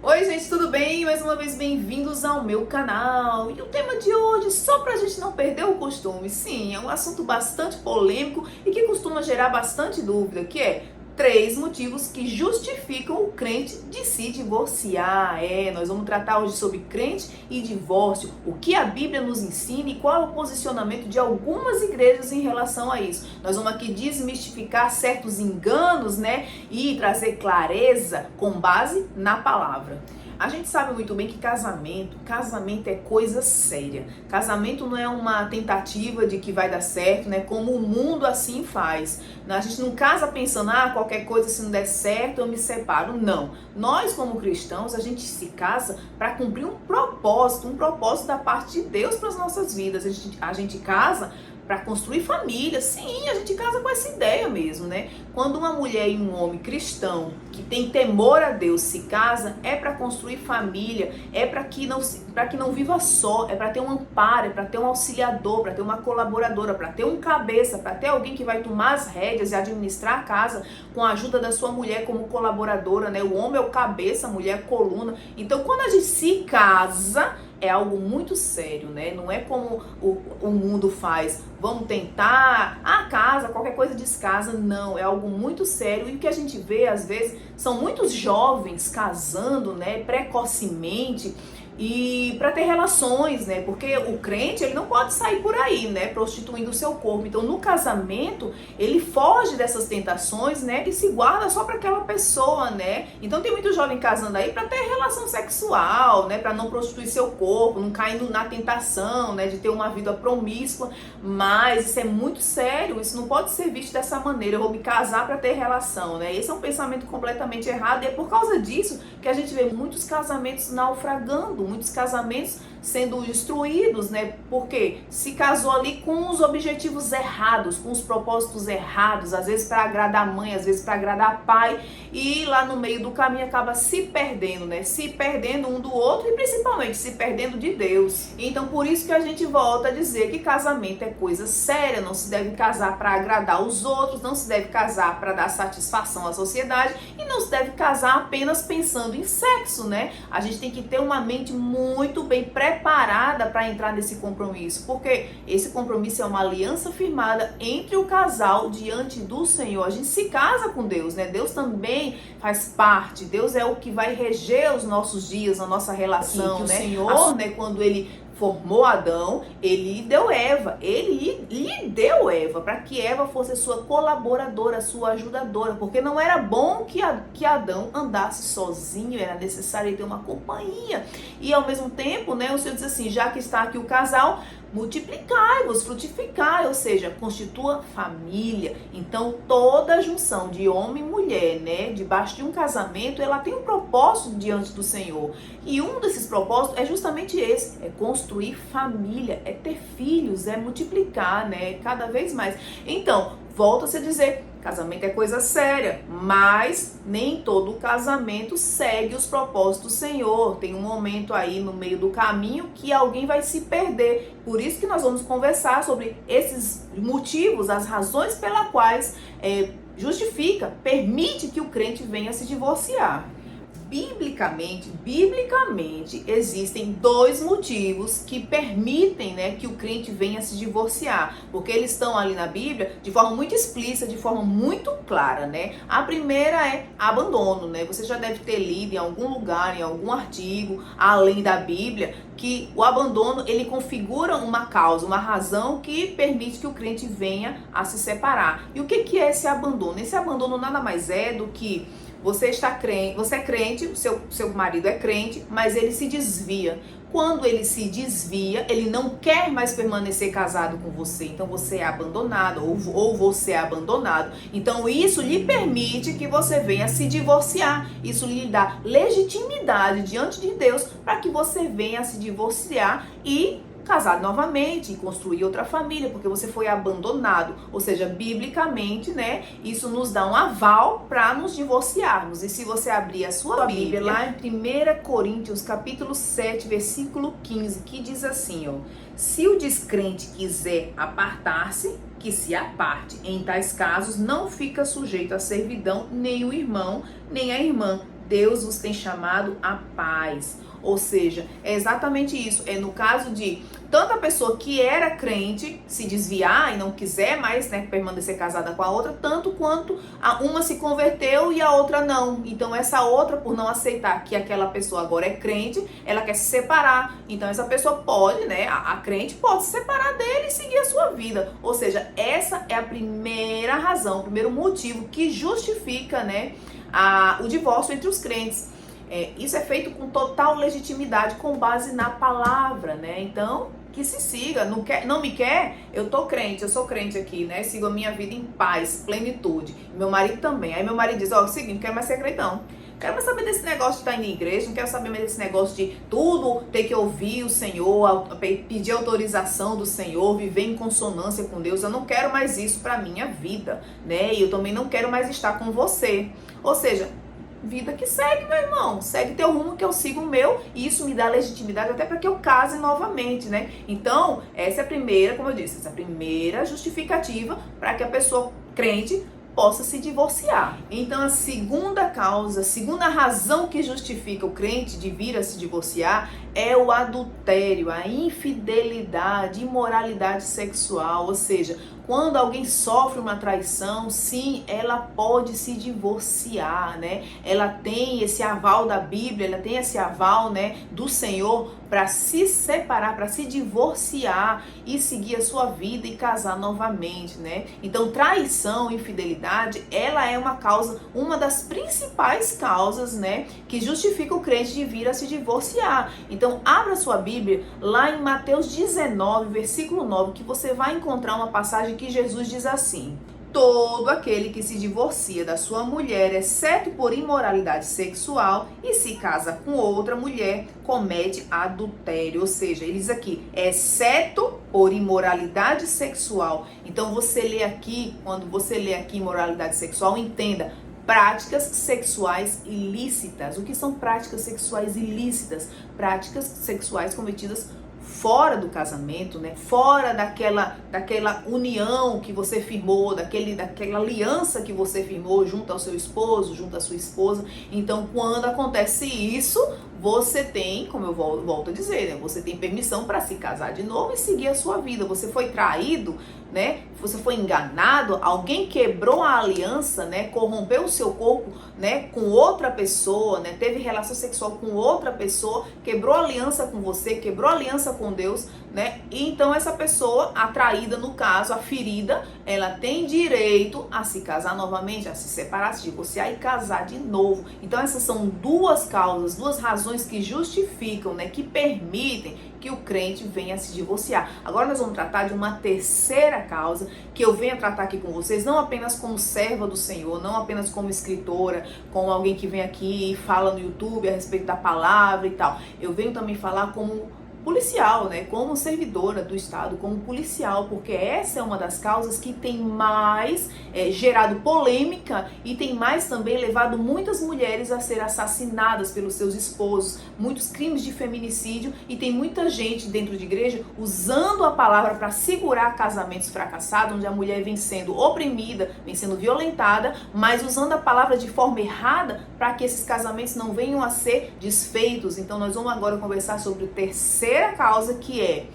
Oi gente, tudo bem? Mais uma vez bem-vindos ao meu canal. E o tema de hoje, só pra gente não perder o costume, sim, é um assunto bastante polêmico e que costuma gerar bastante dúvida, que é 3 motivos que justificam o crente de se divorciar. Nós vamos tratar hoje sobre crente e divórcio, o que a Bíblia nos ensina e qual é o posicionamento de algumas igrejas em relação a isso. Nós vamos aqui desmistificar certos enganos, e trazer clareza com base na palavra. A gente sabe muito bem que casamento é coisa séria. Casamento não é uma tentativa de que vai dar certo, como o mundo assim faz. A gente não casa pensando, qualquer coisa se não der certo eu me separo. Não. Nós como cristãos, a gente se casa para cumprir um propósito da parte de Deus para as nossas vidas. A gente casa para construir família. Sim, a gente casa com essa ideia mesmo, Quando uma mulher e um homem cristão que tem temor a Deus se casa, é para construir família, é para que não viva só, é para ter um amparo, é para ter um auxiliador, para ter uma colaboradora, para ter um cabeça, para ter alguém que vai tomar as rédeas e administrar a casa com a ajuda da sua mulher como colaboradora, O homem é o cabeça, a mulher é a coluna. Então, quando a gente se casa, é algo muito sério, Não é como o mundo faz. Vamos tentar, casa, qualquer coisa descasa. Não, é algo muito sério. E o que a gente vê, às vezes, são muitos jovens casando, precocemente, e para ter relações, Porque o crente, ele não pode sair por aí, prostituindo o seu corpo. Então, no casamento, ele foge dessas tentações, e se guarda só para aquela pessoa, Então, tem muito jovem casando aí para ter relação sexual, para não prostituir seu corpo, não caindo na tentação, de ter uma vida promíscua. Mas isso é muito sério, isso não pode ser visto dessa maneira. Eu vou me casar para ter relação, Esse é um pensamento completamente errado, e é por causa disso que a gente vê muitos casamentos naufragando, muitos casamentos sendo destruídos, Porque se casou ali com os objetivos errados, com os propósitos errados, às vezes para agradar a mãe, às vezes para agradar pai, e lá no meio do caminho acaba se perdendo, Se perdendo um do outro e principalmente se perdendo de Deus. Então, por isso que a gente volta a dizer que casamento é coisa séria, não se deve casar para agradar os outros, não se deve casar para dar satisfação à sociedade e não se deve casar apenas pensando em sexo, A gente tem que ter uma mente muito bem preparada para entrar nesse compromisso, porque esse compromisso é uma aliança firmada entre o casal diante do Senhor. A gente se casa com Deus, Deus também faz parte, Deus é o que vai reger os nossos dias, a nossa relação, O Senhor, quando ele formou Adão, ele deu Eva, ele lhe deu Eva, para que Eva fosse sua colaboradora, sua ajudadora, porque não era bom que Adão andasse sozinho, era necessário ele ter uma companhia. E ao mesmo tempo, o Senhor diz assim, já que está aqui o casal, multiplicai-vos, frutificai, ou seja, constitua família. Então, toda junção de homem e mulher, debaixo de um casamento, ela tem um propósito diante do Senhor. E um desses propósitos é justamente esse, é construir família, é ter filhos, é multiplicar, cada vez mais. Então, volta-se a dizer, casamento é coisa séria, mas nem todo casamento segue os propósitos do Senhor. Tem um momento aí no meio do caminho que alguém vai se perder. Por isso que nós vamos conversar sobre esses motivos, as razões pelas quais permite que o crente venha se divorciar. Biblicamente, existem 2 motivos que permitem, que o crente venha se divorciar, porque eles estão ali na Bíblia de forma muito explícita, de forma muito clara, A primeira é abandono, Você já deve ter lido em algum lugar, em algum artigo, além da Bíblia, que o abandono, ele configura uma causa, uma razão que permite que o crente venha a se separar. E o que é esse abandono? Esse abandono nada mais é do que você é crente, o seu marido é crente, mas ele se desvia. Quando ele se desvia, ele não quer mais permanecer casado com você. Então você é abandonado ou você é abandonado. Então isso lhe permite que você venha se divorciar. Isso lhe dá legitimidade diante de Deus para que você venha se divorciar e casar novamente e construir outra família, porque você foi abandonado. Ou seja, biblicamente, isso nos dá um aval para nos divorciarmos. E se você abrir a sua Bíblia lá em 1 Coríntios, capítulo 7, versículo 15, que diz assim, se o descrente quiser apartar-se, que se aparte. Em tais casos, não fica sujeito à servidão nem o irmão, nem a irmã, Deus vos tem chamado à paz. Ou seja, é exatamente isso. É no caso de tanto a pessoa que era crente se desviar e não quiser mais, né, permanecer casada com a outra, tanto quanto a uma se converteu e a outra não. Então essa outra, por não aceitar que aquela pessoa agora é crente, ela quer se separar. Então essa pessoa pode, né, a crente pode se separar dele e seguir a sua vida. Ou seja, essa é a primeira razão, o primeiro motivo que justifica, né, o divórcio entre os crentes. Isso é feito com total legitimidade, com base na palavra, né? Então, que se siga. Não me quer? Eu tô crente, eu sou crente aqui, né? Sigo a minha vida em paz, plenitude. Meu marido também. Aí meu marido diz, ó, o seguinte, não quero mais ser crente, não. Quero mais saber desse negócio de estar indo em igreja, não quero saber mais desse negócio de tudo ter que ouvir o Senhor, pedir autorização do Senhor, viver em consonância com Deus. Eu não quero mais isso pra minha vida, né? E eu também não quero mais estar com você. Ou seja, vida que segue, meu irmão. Segue teu rumo que eu sigo o meu. E isso me dá legitimidade até para que eu case novamente, né? Então, essa é a primeira, como eu disse, essa é a primeira justificativa para que a pessoa crente possa se divorciar. Então, a segunda causa, a segunda razão que justifica o crente de vir a se divorciar é o adultério, a infidelidade, imoralidade sexual. Ou seja, quando alguém sofre uma traição, sim, ela pode se divorciar, né? Ela tem esse aval da Bíblia, ela tem esse aval, né, do Senhor para se separar, para se divorciar e seguir a sua vida e casar novamente, né? Então, traição, infidelidade, ela é uma causa, uma das principais causas, né, que justifica o crente de vir a se divorciar. Então, abra sua Bíblia lá em Mateus 19, versículo 9, que você vai encontrar uma passagem que Jesus diz assim: todo aquele que se divorcia da sua mulher, exceto por imoralidade sexual, e se casa com outra mulher, comete adultério. Ou seja, ele diz aqui, exceto por imoralidade sexual. Então você lê aqui, quando você lê aqui imoralidade sexual, entenda, práticas sexuais ilícitas. O que são práticas sexuais ilícitas? Práticas sexuais cometidas fora do casamento, né? Fora daquela união que você firmou, daquela aliança que você firmou junto ao seu esposo, junto à sua esposa. Então, quando acontece isso, você tem, como eu volto a dizer, né? Você tem permissão para se casar de novo e seguir a sua vida. Você foi traído, né? Você foi enganado, alguém quebrou a aliança, né? Corrompeu o seu corpo, né? Com outra pessoa, né? Teve relação sexual com outra pessoa, quebrou a aliança com você, quebrou a aliança com Deus, né? E então essa pessoa, a traída no caso, a ferida, ela tem direito a se casar novamente, a se separar, se divorciar e casar de novo. Então essas são duas causas, duas razões que justificam, né? Que permitem que o crente venha a se divorciar. Agora nós vamos tratar de uma terceira causa que eu venho a tratar aqui com vocês, não apenas como serva do Senhor, não apenas como escritora, como alguém que vem aqui e fala no YouTube a respeito da palavra e tal. Eu venho também falar como policial, né? Como servidora do Estado, como policial, porque essa é uma das causas que tem mais gerado polêmica e tem mais também levado muitas mulheres a ser assassinadas pelos seus esposos, muitos crimes de feminicídio, e tem muita gente dentro de igreja usando a palavra para segurar casamentos fracassados, onde a mulher vem sendo oprimida, vem sendo violentada, mas usando a palavra de forma errada para que esses casamentos não venham a ser desfeitos. Então nós vamos agora conversar sobre o terceira causa, que é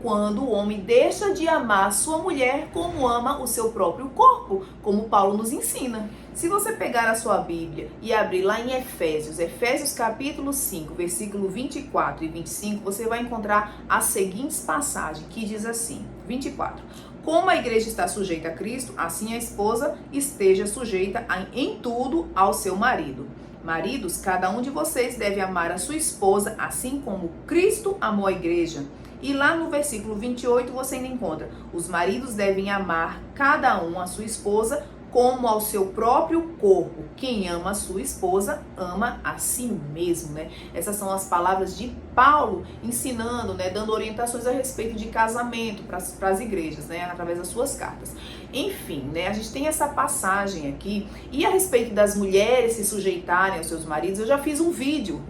quando o homem deixa de amar sua mulher como ama o seu próprio corpo, como Paulo nos ensina. Se você pegar a sua Bíblia e abrir lá em Efésios capítulo 5, versículo 24 e 25, você vai encontrar as seguintes passagens, que diz assim, 24. Como a igreja está sujeita a Cristo, assim a esposa esteja sujeita em tudo ao seu marido. Maridos, cada um de vocês deve amar a sua esposa, assim como Cristo amou a igreja. E lá no versículo 28 você ainda encontra: os maridos devem amar cada um a sua esposa como ao seu próprio corpo. Quem ama a sua esposa, ama a si mesmo, né? Essas são as palavras de Paulo ensinando, né? Dando orientações a respeito de casamento para as igrejas, né? Através das suas cartas. Enfim, né? A gente tem essa passagem aqui. E a respeito das mulheres se sujeitarem aos seus maridos, eu já fiz um vídeo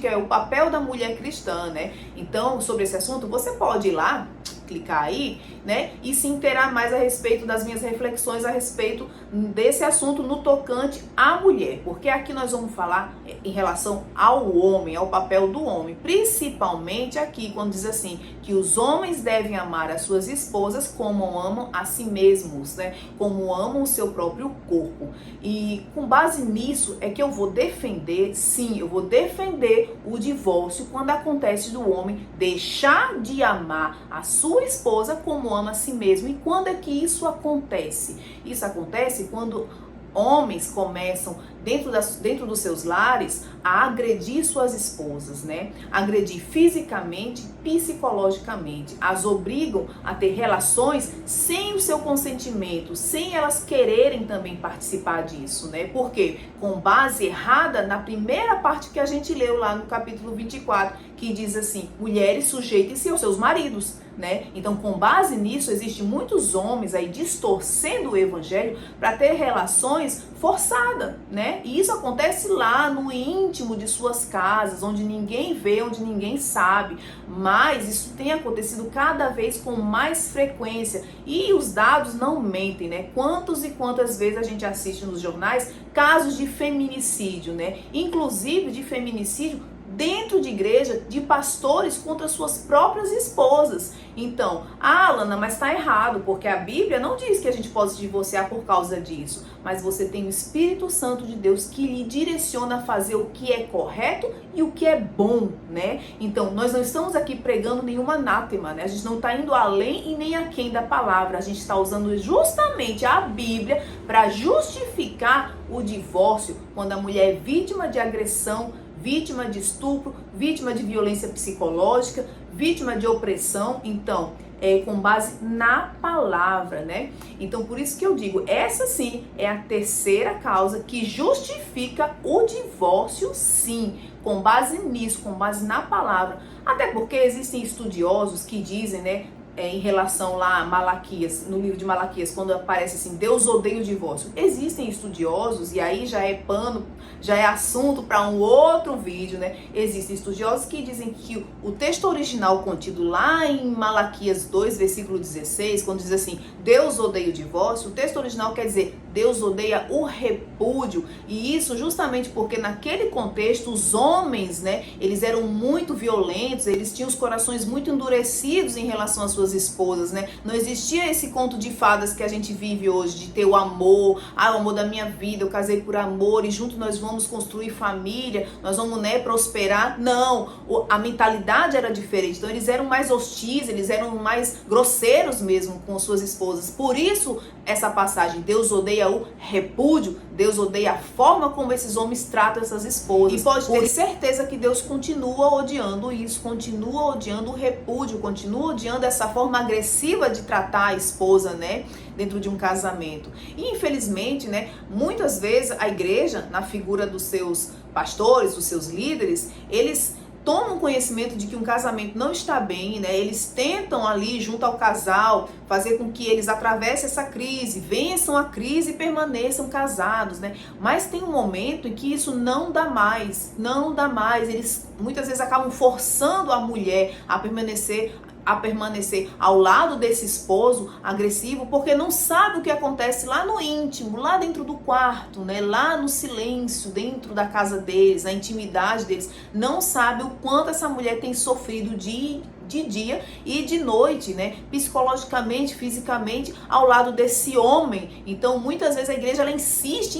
que é o papel da mulher cristã, né? Então, sobre esse assunto, você pode ir lá, clicar aí, né, e se inteirar mais a respeito das minhas reflexões a respeito desse assunto no tocante à mulher, porque aqui nós vamos falar em relação ao homem, ao papel do homem, principalmente aqui quando diz assim, que os homens devem amar as suas esposas como amam a si mesmos, né, como amam o seu próprio corpo. E com base nisso é que eu vou defender, sim, eu vou defender o divórcio quando acontece do homem deixar de amar a sua esposa como ama a si mesmo. E quando é que isso acontece? Isso acontece quando homens começam dentro dos seus lares a agredir suas esposas, né? Agredir fisicamente, psicologicamente, as obrigam a ter relações sem o seu consentimento, sem elas quererem também participar disso, né? Porque com base errada na primeira parte que a gente leu lá no capítulo 24, que diz assim: mulheres, sujeitem-se aos seus maridos, né? Então, com base nisso, existem muitos homens aí distorcendo o evangelho para ter relações forçadas, né? E isso acontece lá no íntimo de suas casas, onde ninguém vê, onde ninguém sabe. Mas isso tem acontecido cada vez com mais frequência. E os dados não mentem, né? Quantas e quantas vezes a gente assiste nos jornais casos de feminicídio, né? Inclusive de feminicídio dentro de igreja, de pastores contra suas próprias esposas. Então, Alana, mas está errado, porque a Bíblia não diz que a gente pode se divorciar por causa disso, mas você tem o Espírito Santo de Deus que lhe direciona a fazer o que é correto e o que é bom, né? Então, nós não estamos aqui pregando nenhuma anátema, né? A gente não está indo além e nem aquém da palavra, a gente está usando justamente a Bíblia para justificar o divórcio quando a mulher é vítima de agressão, vítima de estupro, vítima de violência psicológica, vítima de opressão. Então, com base na palavra, né? Então, por isso que eu digo, essa sim é a terceira causa que justifica o divórcio, sim, com base nisso, com base na palavra. Até porque existem estudiosos que dizem, né, em relação lá a Malaquias, no livro de Malaquias, quando aparece assim, Deus odeia o divórcio. Existem estudiosos, e aí já é pano, já é assunto para um outro vídeo, né? Existem estudiosos que dizem que o texto original contido lá em Malaquias 2, versículo 16, quando diz assim, Deus odeia o divórcio, o texto original quer dizer, Deus odeia o repúdio. E isso justamente porque naquele contexto os homens, né, eles eram muito violentos, eles tinham os corações muito endurecidos em relação às suas esposas, né? Não existia esse conto de fadas que a gente vive hoje, de ter o amor, o amor da minha vida, eu casei por amor e junto nós vamos construir família, nós vamos, né, prosperar. Não, a mentalidade era diferente, então eles eram mais hostis, eles eram mais grosseiros mesmo com suas esposas. Por isso, essa passagem, Deus odeia o repúdio, Deus odeia a forma como esses homens tratam essas esposas. E pode ter certeza que Deus continua odiando isso, continua odiando o repúdio, continua odiando essa forma agressiva de tratar a esposa, né, dentro de um casamento. E infelizmente, né, muitas vezes a igreja, na figura dos seus pastores, dos seus líderes, eles tomam conhecimento de que um casamento não está bem, né? Eles tentam ali, junto ao casal, fazer com que eles atravessem essa crise, vençam a crise e permaneçam casados, né? Mas tem um momento em que isso não dá mais, não dá mais. Eles muitas vezes acabam forçando a mulher a permanecer ao lado desse esposo agressivo, porque não sabe o que acontece lá no íntimo, lá dentro do quarto, né? Lá no silêncio, dentro da casa deles, na intimidade deles. Não sabe o quanto essa mulher tem sofrido de dia e de noite, né? Psicologicamente, fisicamente, ao lado desse homem. Então, muitas vezes a igreja ela insiste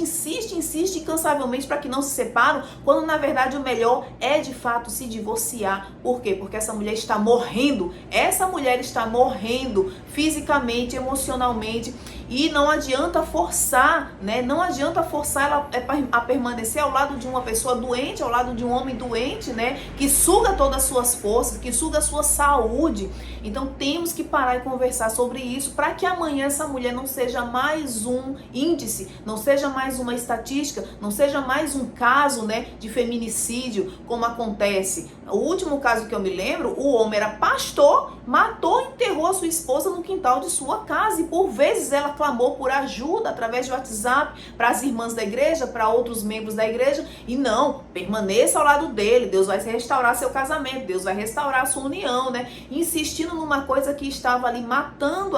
incansavelmente para que não se separam, quando na verdade o melhor é de fato se divorciar. Por quê? Porque essa mulher está morrendo. Essa mulher está morrendo fisicamente, emocionalmente, e não adianta forçar, né? Não adianta forçar ela a permanecer ao lado de uma pessoa doente, ao lado de um homem doente, né? Que suga todas as suas forças, que suga a sua saúde. Então temos que parar e conversar sobre isso para que amanhã essa mulher não seja mais um índice, não seja mais uma estatística, não seja mais um caso, né, de feminicídio, como acontece. O último caso que eu me lembro, o homem era pastor, matou e enterrou a sua esposa no quintal de sua casa. E por vezes ela clamou por ajuda através de WhatsApp para as irmãs da igreja, para outros membros da igreja. E não, permaneça ao lado dele. Deus vai restaurar seu casamento, Deus vai restaurar a sua união, né? Insistindo numa coisa que estava ali matando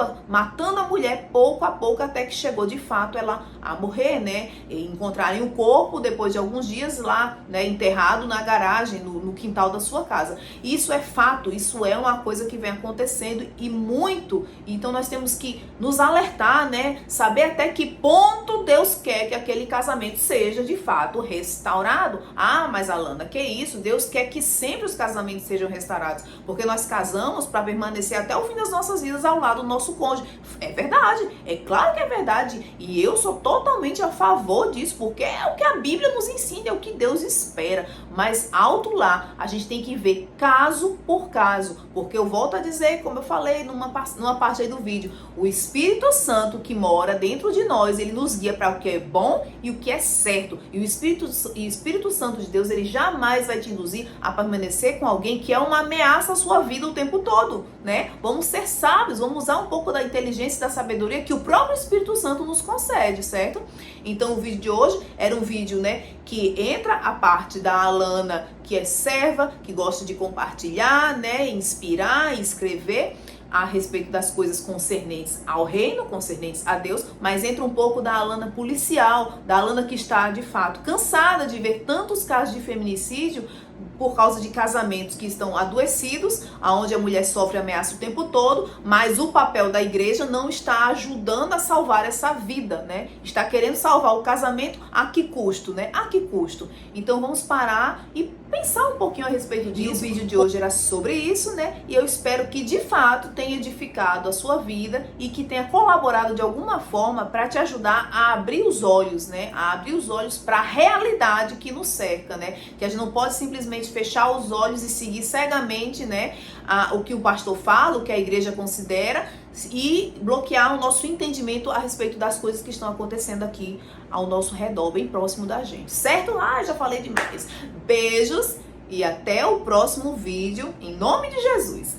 a mulher pouco a pouco, até que chegou de fato ela a morrer, né? E encontrarem o corpo depois de alguns dias lá, né, enterrado na garagem, no quintal da sua casa. Isso é fato, isso é uma coisa que vem acontecendo e muito. Então nós temos que nos alertar, né? Saber até que ponto Deus quer que aquele casamento seja de fato restaurado. Ah, mas Alana, que isso? Deus quer que sempre os casamentos sejam restaurados, porque nós casamos para permanecer até o fim das nossas vidas ao lado do nosso cônjuge. É verdade, é claro que é verdade, e eu sou totalmente a favor disso, porque é o que a Bíblia nos ensina, é o que Deus espera. Mas alto lá, a gente tem que ver caso por caso, porque eu volto a dizer, como eu falei numa parte aí do vídeo, o Espírito Santo que mora dentro de nós, ele nos guia para o que é bom e o que é certo. E o Espírito Santo de Deus, ele jamais vai te induzir a permanecer com alguém que é uma ameaça à sua vida o tempo todo, né? Vamos ser sábios, vamos usar um pouco da inteligência e da sabedoria que o próprio Espírito Santo nos concede, certo? Então o vídeo de hoje era um vídeo, né, que entra a parte da Alana, que é serva, que gosta de compartilhar, né, inspirar, escrever a respeito das coisas concernentes ao reino, concernentes a Deus, mas entra um pouco da Alana policial, da Alana que está de fato cansada de ver tantos casos de feminicídio por causa de casamentos que estão adoecidos, aonde a mulher sofre ameaça o tempo todo, mas o papel da igreja não está ajudando a salvar essa vida, né? Está querendo salvar o casamento a que custo, né? A que custo? Então vamos parar e pensar um pouquinho a respeito disso. O vídeo de hoje era sobre isso, né? E eu espero que de fato tenha edificado a sua vida e que tenha colaborado de alguma forma para te ajudar a abrir os olhos, né? A abrir os olhos para a realidade que nos cerca, né? Que a gente não pode simplesmente fechar os olhos e seguir cegamente, né, o que o pastor fala, o que a igreja considera, e bloquear o nosso entendimento a respeito das coisas que estão acontecendo aqui ao nosso redor, bem próximo da gente, certo? Ah, já falei demais. Beijos e até o próximo vídeo, em nome de Jesus.